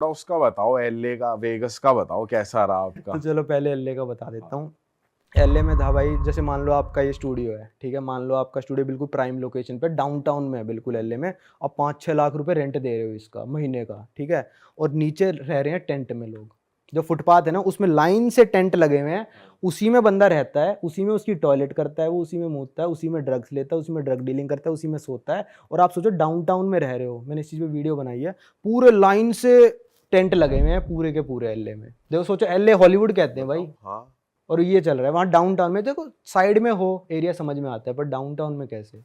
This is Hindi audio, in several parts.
थोड़ा उसका बताओ, एलए का, वेगस का बताओ कैसा रहा आपका। तो चलो पहले एलए का बता देता हूँ। एलए में था भाई, जैसे मान लो आपका ये स्टूडियो है, ठीक है, मान लो आपका स्टूडियो बिल्कुल प्राइम लोकेशन पे डाउनटाउन में है, बिल्कुल एलए में। और 5-6 लाख रुपए रेंट दे रहे हो इसका महीने का, ठीक है। और नीचे रह रहे हैं टेंट में लोग, जो फुटपाथ है ना उसमें लाइन से टेंट लगे हुए हैं, उसी में बंदा रहता है, उसी में उसकी टॉयलेट करता है, वो उसी में मूतता है, उसी में ड्रग्स लेता है, उसी में ड्रग डीलिंग करता है, उसी में सोता है। और आप सोचो डाउनटाउन में रह रहे हो, मैंने इस चीज़ पे वीडियो बनाई है, पूरे लाइन से टेंट लगे हुए हैं पूरे के पूरे एलए में। देखो सोचो, एलए हॉलीवुड कहते हैं भाई, हाँ। और ये चल रहा है वहाँ डाउनटाउन में। देखो साइड में हो एरिया समझ में आता है, पर डाउनटाउन में कैसे।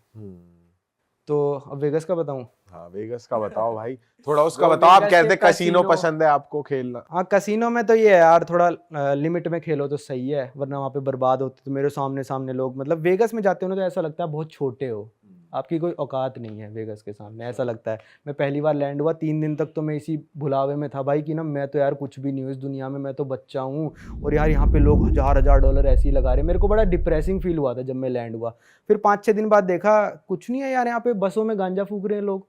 तो अब वेगस का बताऊं। हाँ वेगस का बताओ भाई, थोड़ा उसका वो बताओ। आप वेगस कहते के कसीनो कसीनो। पसंद है आपको खेलना। हाँ कसिनो में तो ये है यार, थोड़ा लिमिट में खेलो तो सही है, वरना वहाँ पे बर्बाद होते। तो मेरे सामने सामने लोग, मतलब वेगस में जाते हो ना तो ऐसा लगता है बहुत छोटे हो, आपकी कोई औकात नहीं है वेगस के सामने, ऐसा लगता है। मैं पहली बार लैंड हुआ 3 दिन तक तो मैं इसी भुलावे में था भाई कि ना मैं तो यार कुछ भी नहीं हूँ इस दुनिया में, मैं तो बच्चा हूँ। और यार यहाँ पे लोग हजार $1000 ऐसे ही लगा रहे हैं। मेरे को बड़ा डिप्रेसिंग फील हुआ था जब मैं लैंड हुआ। फिर 5-6 दिन बाद देखा कुछ नहीं है यार, यहाँ पे बसों में गांजा फूक रहे हैं लोग,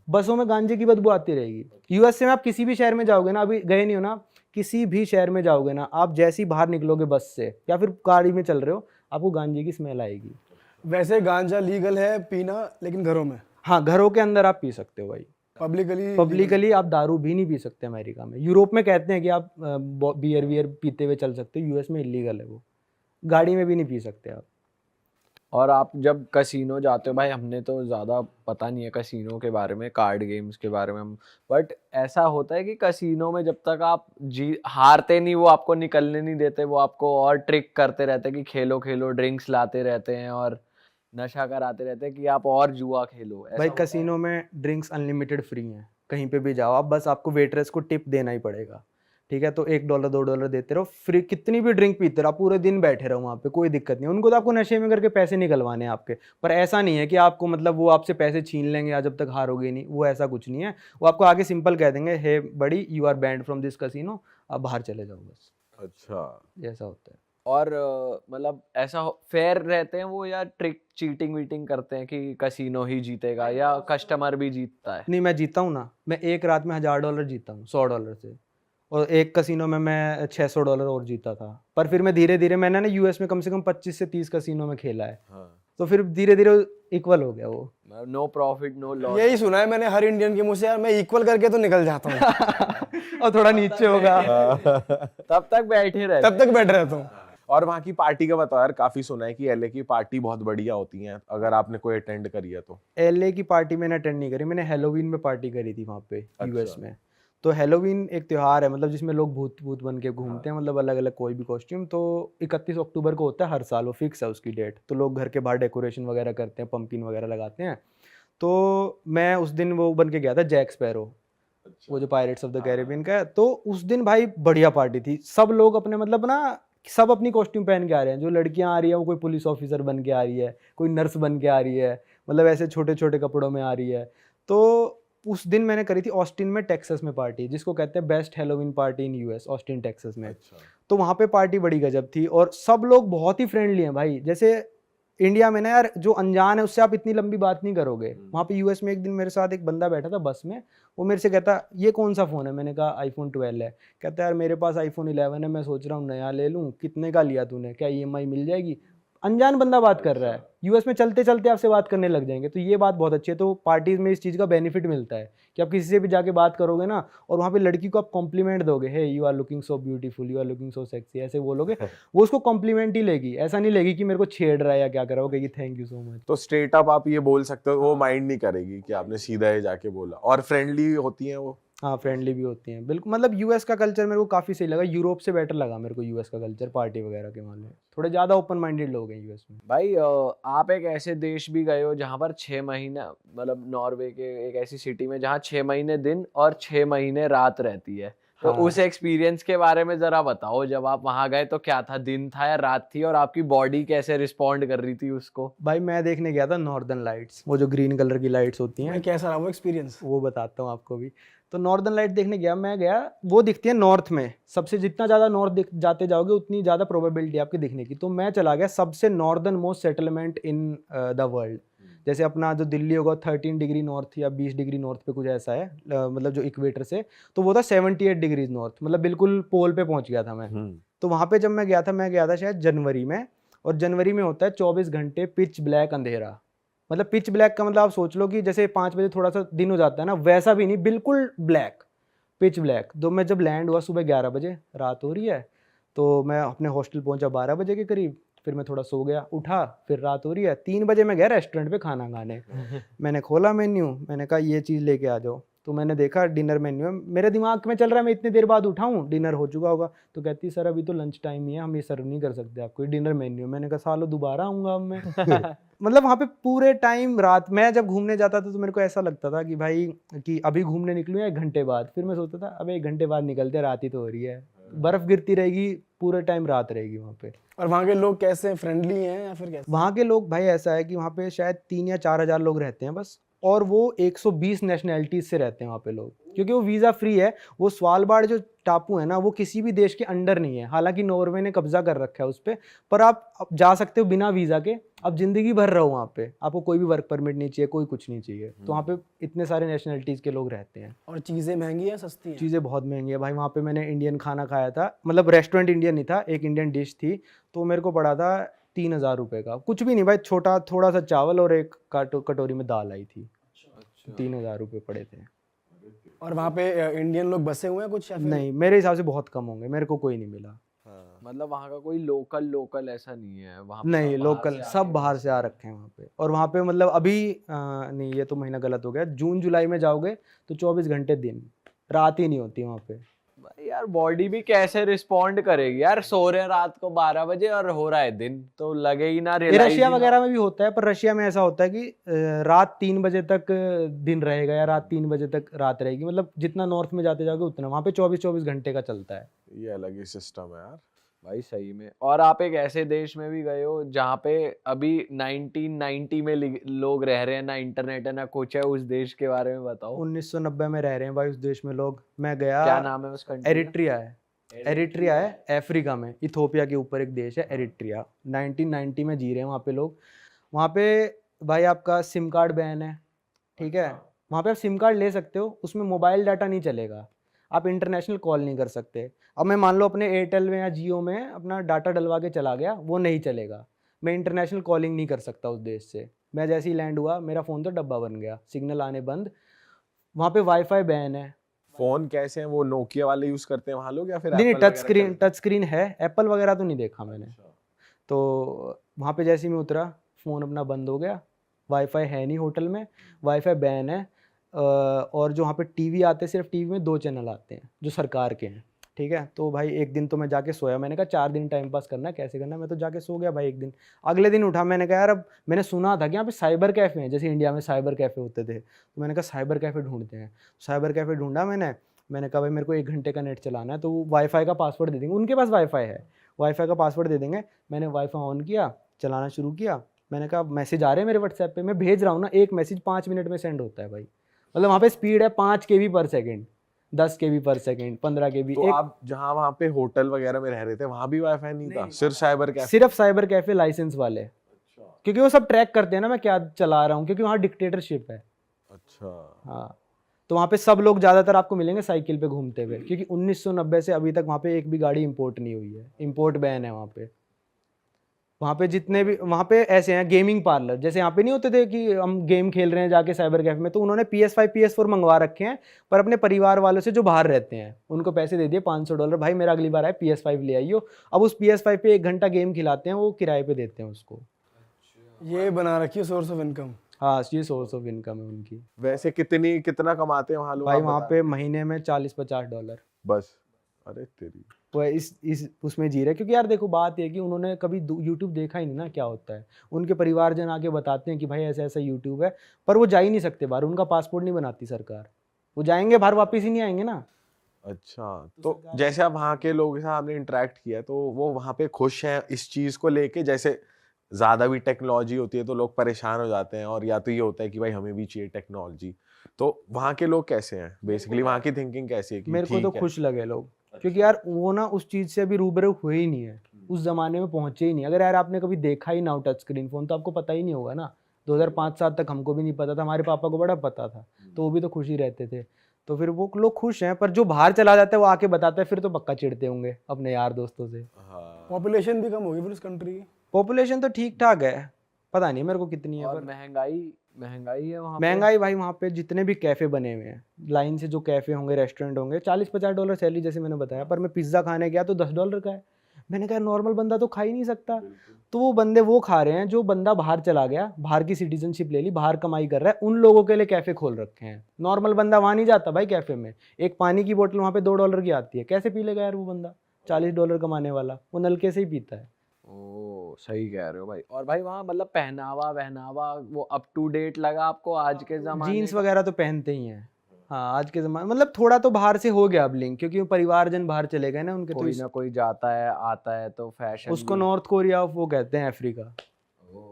बसों में गांजे की बदबू आती रहेगी। यूएसए में आप किसी भी शहर में जाओगे ना, अभी गए नहीं हो ना, किसी भी शहर में जाओगे ना, आप जैसे ही बाहर निकलोगे बस से या फिर गाड़ी में चल रहे हो, आपको गांजे की स्मेल आएगी। वैसे गांजा लीगल है पीना, लेकिन घरों में, हाँ घरों के अंदर आप पी सकते हो भाई, पब्लिकली पब्लिकली आप दारू भी नहीं पी सकते अमेरिका में। यूरोप में कहते हैं कि आप बियर वियर पीते हुए चल सकते हो, यूएस में इलीगल है वो, गाड़ी में भी नहीं पी सकते आप। और आप जब कसीनो जाते हो भाई, हमने तो ज़्यादा पता नहीं है कसीनो के बारे में, कार्ड गेम्स के बारे में हम, बट ऐसा होता है कि कसीनो में जब तक आप हारते नहीं, वो आपको निकलने नहीं देते, वो आपको और ट्रिक करते रहते हैं कि खेलो खेलो, ड्रिंक्स लाते रहते हैं और नशा कराते रहते हैं कि आप और जुआ खेलो। ऐसा भाई होता है? कसिनो में ड्रिंक्स अनलिमिटेड फ्री हैं, कहीं पे भी जाओ आप, बस आपको वेटरेस को टिप देना ही पड़ेगा, ठीक है। तो $1 $2 देते रहो, फ्री कितनी भी ड्रिंक पीते रहो, आप पूरे दिन बैठे रहो वहाँ पे, कोई दिक्कत नहीं। उनको तो आपको नशे में करके पैसे निकलवाने हैं आपके, पर ऐसा नहीं है कि आपको मतलब वो आपसे पैसे छीन लेंगे या जब तक हारोगे नहीं, वो ऐसा कुछ नहीं है। वो आपको आगे सिंपल कह देंगे, hey buddy you are banned from this casino, आप बाहर चले जाओ बस, अच्छा। ऐसा होता है। और मतलब ऐसा फेयर रहते हैं वो, या ट्रिक चीटिंग वीटिंग करते हैं कि कसीनो ही जीतेगा या कस्टमर भी जीतता है? नहीं मैं जीता हूँ ना, मैं एक रात में $1000 जीता हूँ $100 से, और एक कसिनो में मैं $600 और जीता था। पर फिर मैं धीरे धीरे, मैंने ना यूएस में कम से कम 25 से 30 कसिनो में खेला है, हाँ। तो फिर धीरे धीरे इक्वल हो गया वो। No profit no loss. यही सुना है मैंने हर इंडियन के मुंह से, यार मैं इक्वल करके तो निकल जाता हूँ। और थोड़ा नीचे होगा। तब तक बैठे रहते तब तक बैठ रहता हूँ। और वहाँ की पार्टी का बताओ यार, काफी सुना है कि एलए की पार्टी बहुत बढ़िया होती है, अगर आपने कोई अटेंड करी है तो। एलए की पार्टी मैंने अटेंड नहीं करी, मैंने हेलोवीन में पार्टी करी थी वहाँ पे यूएस में। तो हेलोवीन एक त्योहार है, मतलब जिसमें लोग भूत भूत बन के घूमते हैं, मतलब अलग अलग कोई भी कॉस्ट्यूम। तो 31 अक्टूबर को होता है हर साल, वो फिक्स है उसकी डेट। तो लोग घर के बाहर डेकोरेशन वगैरह करते हैं, पंपकिन वगैरह लगाते हैं। तो मैं उस दिन वो बन के गया था जैक स्पैरो, वो जो पायरेट्स ऑफ द कैरिबियन का है। तो उस दिन भाई बढ़िया पार्टी थी, सब लोग अपने मतलब ना, सब अपनी कॉस्ट्यूम पहन के आ रहे हैं। जो लड़कियां आ रही है वो कोई पुलिस ऑफिसर बन के आ रही है, कोई नर्स बन के आ रही है, मतलब ऐसे छोटे छोटे कपड़ों में आ रही है। तो उस दिन मैंने करी थी ऑस्टिन में, टेक्सास में पार्टी, जिसको कहते हैं best Halloween party in US, Austin Texas में। तो वहाँ पे पार्टी बड़ी गजब थी, और सब लोग बहुत ही फ्रेंडली हैं भाई। जैसे इंडिया में ना यार, जो अनजान है उससे आप इतनी लंबी बात नहीं करोगे, वहाँ पे यूएस में एक दिन मेरे साथ एक बंदा बैठा था बस में, वो मेरे से कहता ये कौन सा फ़ोन है, मैंने कहा iPhone 12 है। कहता यार मेरे पास iPhone 11 है, मैं सोच रहा हूँ नया ले लूँ, कितने का लिया तूने, क्या EMI मिल जाएगी। अनजान बंदा बात कर रहा है, यूएस में चलते चलते आपसे बात करने लग जाएंगे। तो ये बात बहुत अच्छी है। तो पार्टीज में इस चीज़ का बेनिफिट मिलता है कि आप किसी से भी जाके बात करोगे ना, और वहाँ पे लड़की को आप कॉम्प्लीमेंट दोगे, hey you are looking so beautiful, you are looking so sexy, ऐसे बोलोगे, वो उसको कॉम्प्लीमेंट ही लेगी, ऐसा नहीं लेगी कि मेरे को छेड़ रहा है या क्या कर रहा है, वो कहेगी थैंक यू सो मच। तो स्ट्रेट अप आप ये बोल सकते हो, वो माइंड नहीं करेगी कि आपने सीधा ही जाके बोला, और फ्रेंडली होती हैं वो। हाँ फ्रेंडली भी होती हैं बिल्कुल, मतलब यूएस का कल्चर मेरे को काफ़ी सही लगा, यूरोप से बेटर लगा मेरे को यूएस का कल्चर, पार्टी वगैरह के मामले में थोड़े ज़्यादा ओपन माइंडेड लोग हैं यूएस में। भाई आप एक ऐसे देश भी गए हो जहाँ पर 6 महीना, मतलब नॉर्वे के एक ऐसी सिटी में जहाँ 6 महीने दिन और 6 महीने रात रहती है। तो हाँ। उस एक्सपीरियंस के बारे में जरा बताओ, जब आप वहां गए तो क्या था, दिन था या रात थी, और आपकी बॉडी कैसे रिस्पॉन्ड कर रही थी उसको? भाई मैं देखने गया था नॉर्दर्न लाइट्स, वो जो ग्रीन कलर की लाइट्स होती हैं, मैं कैसा रहा वो एक्सपीरियंस? वो बताता हूँ आपको भी। तो नॉर्दर्न लाइट देखने गया मैं, गया वो दिखती है नॉर्थ में, सबसे जितना ज़्यादा नॉर्थ जाते जाओगे उतनी ज़्यादा प्रोबेबिलिटी आपकी दिखने की। तो मैं चला गया सबसे northern most settlement in the world, जैसे अपना जो दिल्ली होगा 13 डिग्री नॉर्थ या 20 डिग्री नॉर्थ पे कुछ ऐसा है, मतलब जो इक्वेटर से, तो वो था 78 डिग्रीज नॉर्थ, मतलब बिल्कुल पोल पे पहुंच गया था मैं। तो वहाँ पे जब मैं गया था शायद जनवरी में, और जनवरी में होता है 24 घंटे पिच ब्लैक अंधेरा। मतलब पिच ब्लैक का मतलब आप सोच लो कि जैसे 5 बजे थोड़ा सा दिन हो जाता है ना, वैसा भी नहीं, बिल्कुल ब्लैक, पिच ब्लैक। तो मैं जब लैंड हुआ सुबह 11 बजे, रात हो रही है, तो मैं अपने हॉस्टल पहुंचा 12 बजे के करीब, फिर मैं थोड़ा सो गया, उठा, फिर रात हो रही है, 3 बजे मैं गया रेस्टोरेंट पे खाना खाने। मैंने खोला मेन्यू, मैंने कहा ये चीज़ लेके आ जाओ, तो मैंने देखा डिनर मेन्यू है, मेरे दिमाग में चल रहा है मैं इतनी देर बाद उठाऊं, डिनर हो चुका होगा। तो कहती सर अभी तो लंच टाइम ही है, हम ये सर्व नहीं कर सकते आपको, डिनर मेन्यू। मैंने कहा सालो दोबारा आऊँगा अब मैं। मतलब वहाँ पे पूरे टाइम रात, मैं जब घूमने जाता था तो मेरे को ऐसा लगता था कि भाई कि अभी घूमने निकलूँ या 1 घंटे बाद, फिर मैं सोचता था अब 1 घंटे बाद निकलते, रात ही तो हो रही है, बर्फ गिरती रहेगी, पूरे टाइम रात रहेगी वहाँ पे। और वहाँ के लोग कैसे, फ्रेंडली हैं या फिर कैसे? वहाँ के लोग भाई ऐसा है कि वहाँ पे शायद 3 या 4 हज़ार लोग रहते हैं बस, और वो 120 नेशनैलिटीज से रहते हैं वहाँ पे लोग, क्योंकि वो वीज़ा फ्री है। वो स्वालबार्ड जो टापू है ना, वो किसी भी देश के अंडर नहीं है, हालांकि नॉर्वे ने कब्जा कर रखा है उस पर आप जा सकते हो बिना वीज़ा के, आप जिंदगी भर रहो वहाँ पे, आपको कोई भी वर्क परमिट नहीं चाहिए, कोई कुछ नहीं चाहिए। तो वहाँ पे इतने सारे नेशनैलिटीज़ के लोग रहते हैं। और चीज़ें महंगी हैं सस्ती हैं? चीज़ें बहुत महंगी है भाई। वहाँ पे मैंने इंडियन खाना खाया था, मतलब रेस्टोरेंट इंडियन नहीं था, एक इंडियन डिश थी, तो मेरे को पड़ा था 3,000 रुपये का, कुछ भी नहीं भाई, छोटा थोड़ा सा चावल और एक कटोरी में दाल आई थी। 3,000 रुपये पड़े थे। और वहाँ पे इंडियन लोग बसे हुए हैं कुछ या फिर? नहीं, मेरे हिसाब से बहुत कम होंगे, मेरे को कोई नहीं मिला। मतलब वहाँ का कोई लोकल ऐसा नहीं है वहाँ पे? नहीं, लोकल सब बाहर से आ रखे हैं वहाँ पे। और वहाँ पे मतलब अभी नहीं, ये तो महीना गलत हो गया, जून जुलाई में जाओगे तो 24 घंटे दिन, रात ही नहीं होती वहाँ पे। भाई यार बॉडी भी कैसे रिस्पॉन्ड करेगी यार, सो रहे हैं रात को 12 बजे और हो रहा है दिन, तो लगेगी ना, ये रियलाइज रशिया वगैरह में भी होता है, पर रशिया में ऐसा होता है कि रात 3 बजे तक दिन रहेगा या रात 3 बजे तक रात रहेगी, मतलब जितना नॉर्थ में जाते जाओगे उतना। वहाँ पे 24-24 घंटे का चलता है। ये अलग ही सिस्टम है यार भाई सही में। और आप एक ऐसे देश में भी गए हो जहाँ पे अभी 1990 में लोग रह रहे हैं, ना इंटरनेट है ना कुछ है, उस देश के बारे में बताओ। 1990 में रह रहे हैं भाई उस देश में लोग। मैं गया, क्या नाम है उस कंट्री का? एरिट्रिया है। एरिट्रिया है अफ्रीका में, इथोपिया के ऊपर एक देश है एरिट्रिया। 1990 में जी रहे हैं वहाँ पे लोग। वहाँ पे भाई आपका सिम कार्ड बैन है, ठीक है। वहाँ पे आप सिम कार्ड ले सकते हो, उसमें मोबाइल डाटा नहीं चलेगा, आप इंटरनेशनल कॉल नहीं कर सकते। अब मैं मान लो अपने एयरटेल में या जियो में अपना डाटा डलवा के चला गया, वो नहीं चलेगा, मैं इंटरनेशनल कॉलिंग नहीं कर सकता उस देश से। मैं जैसे ही लैंड हुआ, मेरा फ़ोन तो डब्बा बन गया, सिग्नल आने बंद। वहाँ पे वाईफाई बैन है। फोन कैसे हैं वो, नोकिया वाले यूज करते हैं वहां लोग या फिर नहीं, Apple टच स्क्रीन है, एप्पल वगैरह तो नहीं देखा मैंने। तो वहाँ पे जैसे ही मैं उतरा, फ़ोन अपना बंद हो गया, वाईफाई है नहीं होटल में, वाईफाई बैन है। और जो वहाँ पे टीवी आते हैं, सिर्फ टीवी में 2 चैनल आते हैं जो सरकार के हैं, ठीक है। तो भाई एक दिन तो मैं जाके सोया, मैंने कहा 4 दिन टाइम पास करना है, कैसे करना है, मैं तो जाके सो गया भाई एक दिन। अगले दिन उठा, मैंने कहा यार अब मैंने सुना था कि यहाँ पे साइबर कैफ़े हैं, जैसे इंडिया में साइबर कैफ़े होते थे, तो मैंने कहा साइबर कैफ़े ढूंढते हैं। साइबर कैफ़े ढूंढा मैंने कहा भाई मेरे को 1 घंटे का नेट चलाना है, तो वो वाईफाई का पासवर्ड दे देंगे, उनके पास वाईफाई है, वाईफाई का पासवर्ड दे देंगे। मैंने वाईफाई ऑन किया, चलाना शुरू किया। मैंने कहा मैसेज आ रहे हैं मेरे व्हाट्सएप पे, मैं भेज रहा हूँ ना, एक मैसेज 5 मिनट में सेंड होता है भाई। मतलब वहाँ पे स्पीड है 5 KB पर सेकेंड, 10 KB पर सेकेंड, 15 KB। तो आप जहाँ वहाँ पे होटल वगैरह में रह रहे थे वहां भी वाईफाई नहीं था, सिर्फ साइबर कैफे? सिर्फ साइबर कैफे लाइसेंस वाले, क्योंकि वो सब ट्रैक करते हैं ना मैं क्या चला रहा हूँ, क्योंकि वहाँ डिक्टेटरशिप है। अच्छा। हाँ, तो वहाँ पे सब लोग ज़्यादातर आपको मिलेंगे साइकिल पे घूमते हुए, क्योंकि 1990 से अभी तक वहाँ पे एक भी गाड़ी इंपोर्ट नहीं हुई है, इंपोर्ट बैन है वहाँ पे। वहाँ पे जितने भी वहाँ पे ऐसे हैं गेमिंग पार्लर, जैसे यहाँ पे नहीं होते थे कि हम गेम खेल रहे हैं जाके साइबर कैफे में, तो उन्होंने PS5 PS4 मंगवा रखे हैं, पर अपने परिवार वालों से जो बाहर रहते हैं उनको पैसे दे दिए $500, भाई मेरा अगली बार आए PS5 ले आइयो। अब उस PS5 पे 1 घंटा गेम खिलाते हैं, वो किराए पे देते हैं उसको। ये बना रखी है सोर्स ऑफ इनकम। हाँ, ये सोर्स ऑफ इनकम है उनकी। वैसे कितना कमाते हैं वहाँ लोग? भाई आप वहाँ बता पे महीने में $40-50 बस। अरे तेरी। वो इस उसमें जी रहे, क्योंकि यार देखो बात ये है कि उन्होंने कभी यूट्यूब देखा ही नहीं ना क्या होता है। उनके परिवारजन आके बताते हैं कि भाई ऐसा ऐसा यूट्यूब है, पर वो जा ही नहीं सकते बाहर, उनका पासपोर्ट नहीं बनाती सरकार। वो जाएंगे बाहर, वापस ही नहीं आएंगे ना। अच्छा, तो जैसे आप वहाँ के लोगों के साथ आपने इंटरेक्ट किया, तो वो वहाँ पे खुश हैं इस चीज़ को लेके? जैसे ज़्यादा भी टेक्नोलॉजी होती है तो लोग परेशान हो जाते हैं, और या तो ये होता है कि भाई हमें भी चाहिए टेक्नोलॉजी। तो वहाँ के लोग कैसे हैं बेसिकली, वहाँ की थिंकिंग कैसी है कि मेरे को तो ठीक है? खुश लगे लोग, क्योंकि यार वो ना उस चीज़ से अभी रूबरू हुए ही नहीं है, उस ज़माने में पहुँचे ही नहीं। अगर यार आपने कभी देखा ही ना हो टच स्क्रीन फ़ोन, तो आपको पता ही नहीं होगा ना। 2005-7 तक हमको भी नहीं पता था, हमारे पापा को बड़ा पता था, तो वो भी तो खुश ही रहते थे। तो फिर वो लोग खुश हैं, पर जो बाहर चला जाता है वो आके बताता है फिर तो पक्का चिढ़ते होंगे अपने यार दोस्तों से। हाँ पॉपुलेशन भी कम होगी फिर उस कंट्री की। पॉपुलेशन तो ठीक ठाक है, पता नहीं मेरे को कितनी है, और पर महंगाई है वहाँ पे। महंगाई भाई वहाँ पे जितने भी कैफे बने हुए हैं, लाइन से जो कैफे होंगे, रेस्टोरेंट होंगे, $40-50 सैलरी जैसे मैंने बताया, पर मैं पिज्ज़ा खाने गया तो $10 का है। मैंने कहा नॉर्मल बंदा तो खा ही नहीं सकता। तो वो बंदे वो खा रहे हैं जो बंदा बाहर चला गया, बाहर की सिटीजनशिप ले ली, बाहर कमाई कर रहा है, उन लोगों के लिए कैफे खोल रखे हैं। नॉर्मल बंदा वहाँ नहीं जाता भाई कैफे में। एक पानी की बोतल वहाँ पे $2 की आती है, कैसे पी लेगा यार वो बंदा? $40 कमाने वाला वो नलके से ही पीता है। ओ सही कह रहे हो भाई। और भाई वहाँ मतलब पहनावा वो अप टू डेट लगा आपको आज के जमाने जीन्स का? वगैरह तो पहनते ही हैं। हाँ आज के ज़माने मतलब थोड़ा तो बाहर से हो गया अब लिंक, क्योंकि वो परिवारजन बाहर चले गए ना उनके, तो कोई ना कोई जाता है आता है तो फैशन उसको नॉर्थ कोरिया वो कहते हैं अफ्रीका।